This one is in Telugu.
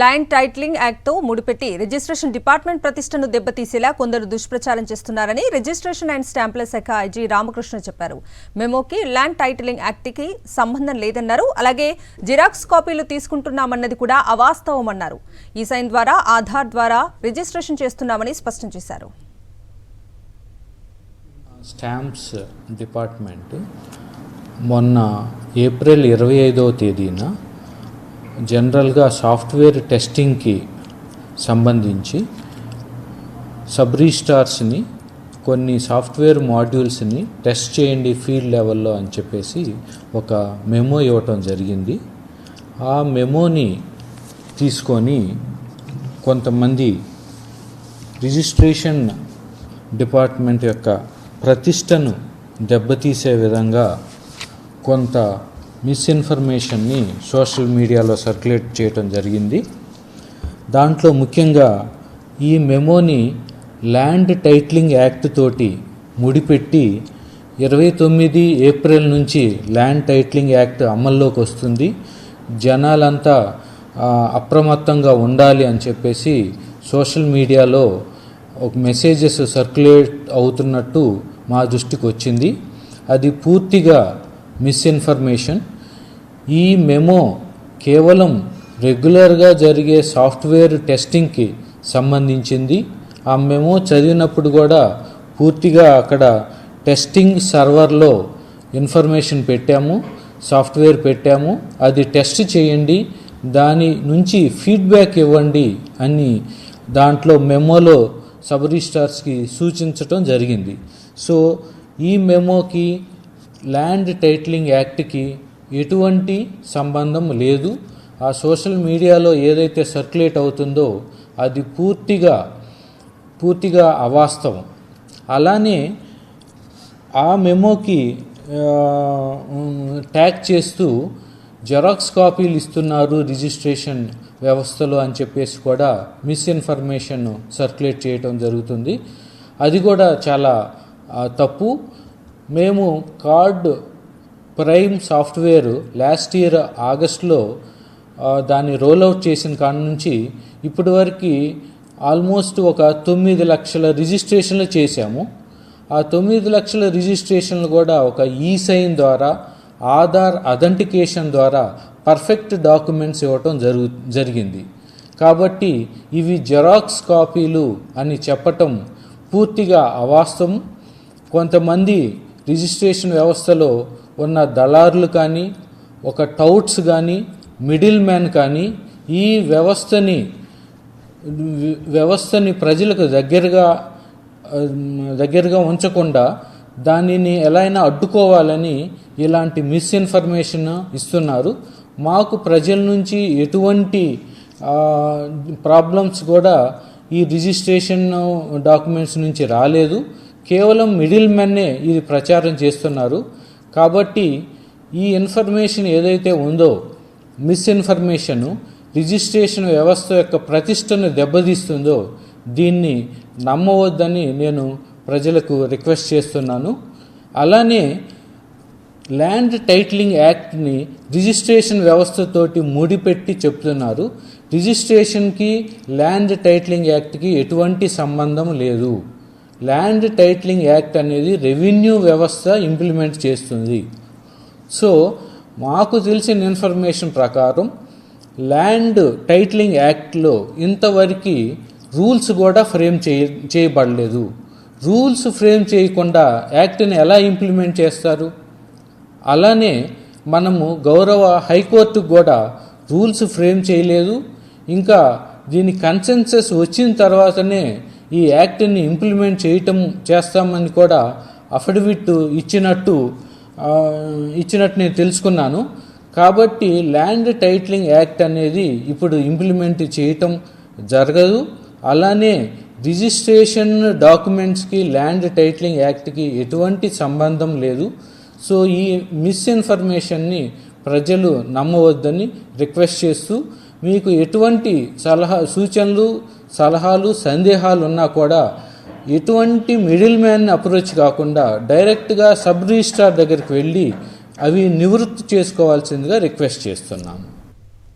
ల్యాండ్ టైటిలింగ్ యాక్ట్తో ముడిపెట్టి రిజిస్ట్రేషన్ డిపార్ట్మెంట్ ప్రతిష్టను దెబ్బతీసేలా కొందరు దుష్ప్రచారం చేస్తున్నారని రిజిస్ట్రేషన్ అండ్ స్టాంపుల శాఖ ఐజీ రామకృష్ణ చెప్పారు. మెమోకి ల్యాండ్ టైటిలింగ్ యాక్ట్కి సంబంధం లేదన్నారు. అలాగే జిరాక్స్ కాపీలు తీసుకుంటున్నామన్నది కూడా అవాస్తవమన్నారు. ఈ సైన్ ద్వారా ఆధార్ ద్వారా రిజిస్ట్రేషన్ చేస్తున్నామని స్పష్టం చేశారు. స్టాంప్స్ డిపార్ట్మెంట్ మొన్న ఏప్రిల్ 25వ తేదీన జనరల్గా సాఫ్ట్వేర్ టెస్టింగ్కి సంబంధించి సబ్ రిజిస్ట్రార్స్ని కొన్ని సాఫ్ట్వేర్ మాడ్యూల్స్ని టెస్ట్ చేయండి ఫీల్డ్ లెవెల్లో అని చెప్పేసి ఒక మెమో ఇవ్వటం జరిగింది. ఆ మెమోని తీసుకొని కొంతమంది రిజిస్ట్రేషన్ డిపార్ట్మెంట్ యొక్క ప్రతిష్టను దెబ్బతీసే విధంగా కొంత మిస్ఇన్ఫర్మేషన్ని సోషల్ మీడియాలో సర్క్యులేట్ చేయటం జరిగింది. దాంట్లో ముఖ్యంగా ఈ మెమోని ల్యాండ్ టైటిలింగ్ యాక్ట్ తోటి ముడిపెట్టి 29 ఏప్రిల్ నుంచి ల్యాండ్ టైటిలింగ్ యాక్ట్ అమల్లోకి వస్తుంది, జనాలంతా అప్రమత్తంగా ఉండాలి అని చెప్పేసి సోషల్ మీడియాలో ఒక మెసేజెస్ సర్క్యులేట్ అవుతున్నట్టు మా దృష్టికి వచ్చింది. అది పూర్తిగా మిస్ఇన్ఫర్మేషన్. ఈ మెమో కేవలం రెగ్యులర్గా జరిగే సాఫ్ట్వేర్ టెస్టింగ్కి సంబంధించింది. ఆ మెమో చదివినప్పుడు కూడా పూర్తిగా అక్కడ టెస్టింగ్ సర్వర్లో ఇన్ఫర్మేషన్ పెట్టాము, సాఫ్ట్వేర్ పెట్టాము, అది టెస్ట్ చేయండి, దాని నుంచి ఫీడ్బ్యాక్ ఇవ్వండి అని దాంట్లో మెమోలో సబ్ రిజిస్ట్రార్స్కి సూచించటం జరిగింది. సో ఈ మెమోకి ల్యాండ్ టైటిలింగ్ యాక్ట్కి ఎటువంటి సంబంధం లేదు. ఆ సోషల్ మీడియాలో ఏదైతే సర్క్యులేట్ అవుతుందో అది పూర్తిగా అవాస్తవం. అలానే ఆ మెమోకి ట్యాగ్ చేస్తూ జెరాక్స్ కాపీలు ఇస్తున్నారు రిజిస్ట్రేషన్ వ్యవస్థలో అని చెప్పేసి కూడా మిస్ఇన్ఫర్మేషన్ సర్క్యులేట్ చేయటం జరుగుతుంది. అది కూడా చాలా తప్పు. మేము card prime software last year ఆగస్టులో దాన్ని రోల్అవుట్ చేసిన కాడ నుంచి ఇప్పటి వరకు ఆల్మోస్ట్ ఒక 9 లక్షల రిజిస్ట్రేషన్లు చేశాము. ఆ 9 లక్షల రిజిస్ట్రేషన్లు కూడా ఒక ఈ సైన్ ద్వారా, ఆధార్ అథెంటికేషన్ ద్వారా పర్ఫెక్ట్ డాక్యుమెంట్స్ ఇవ్వటం జరిగింది. కాబట్టి ఇవి జెరాక్స్ కాపీలు అని చెప్పటం పూర్తిగా అవాస్తవం. కొంతమంది రిజిస్ట్రేషన్ వ్యవస్థలో ఉన్న దళారులు కానీ, ఒక టౌట్స్ కానీ, మిడిల్ మ్యాన్ కానీ ఈ వ్యవస్థని ప్రజలకు దగ్గరగా ఉంచకుండా దానిని ఎలా అయినా అడ్డుకోవాలని ఇలాంటి మిస్ఇన్ఫర్మేషన్ ఇస్తున్నారు. మాకు ప్రజల నుంచి ఎటువంటి ప్రాబ్లమ్స్ కూడా ఈ రిజిస్ట్రేషన్ డాక్యుమెంట్స్ నుంచి రాలేదు. కేవలం మిడిల్ మెన్నే ఇది ప్రచారం చేస్తున్నారు. కాబట్టి ఈ ఇన్ఫర్మేషన్ ఏదైతే ఉందో మిస్ఇన్ఫర్మేషను రిజిస్ట్రేషన్ వ్యవస్థ యొక్క ప్రతిష్టను దెబ్బతీస్తుందో దీన్ని నమ్మవద్దని నేను ప్రజలకు రిక్వెస్ట్ చేస్తున్నాను. అలానే ల్యాండ్ టైటిలింగ్ యాక్ట్ని రిజిస్ట్రేషన్ వ్యవస్థతోటి ముడిపెట్టి చెప్తున్నారు. రిజిస్ట్రేషన్కి ల్యాండ్ టైటిలింగ్ యాక్ట్కి ఎటువంటి సంబంధం లేదు. ల్యాండ్ టైటిలింగ్ యాక్ట్ అనేది రెవెన్యూ వ్యవస్థ ఇంప్లిమెంట్ చేస్తుంది. సో మాకు తెలిసిన ఇన్ఫర్మేషన్ ప్రకారం ల్యాండ్ టైటిలింగ్ యాక్ట్లో ఇంతవరకు రూల్స్ కూడా ఫ్రేమ్ చేయబడలేదు. రూల్స్ ఫ్రేమ్ చేయకుండా యాక్ట్ని ఎలా ఇంప్లిమెంట్ చేస్తారు? అలానే మనము గౌరవ హైకోర్టుకు కూడా రూల్స్ ఫ్రేమ్ చేయలేదు. ఇంకా దీని కన్సెన్సస్ వచ్చిన తర్వాతనే ఈ యాక్ట్ని ఇంప్లిమెంట్ చేస్తామని కూడా అఫిడవిట్ ఇచ్చినట్టు నేను తెలుసుకున్నాను. కాబట్టి ల్యాండ్ టైటిలింగ్ యాక్ట్ అనేది ఇప్పుడు ఇంప్లిమెంట్ చేయటం జరగదు. అలానే రిజిస్ట్రేషన్ డాక్యుమెంట్స్కి ల్యాండ్ టైటిలింగ్ యాక్ట్కి ఎటువంటి సంబంధం లేదు. సో ఈ మిస్ఇన్ఫర్మేషన్ని ప్రజలు నమ్మవద్దని రిక్వెస్ట్ చేస్తూ, మీకు ఎటువంటి సూచనలు, సలహాలు, సందేహాలు ఉన్నా కూడా ఎటువంటి మిడిల్ మ్యాన్ని అప్రోచ్ కాకుండా డైరెక్ట్గా సబ్ రిజిస్ట్రార్ దగ్గరికి వెళ్ళి అవి నివృత్తి చేసుకోవాల్సిందిగా రిక్వెస్ట్ చేస్తున్నాను.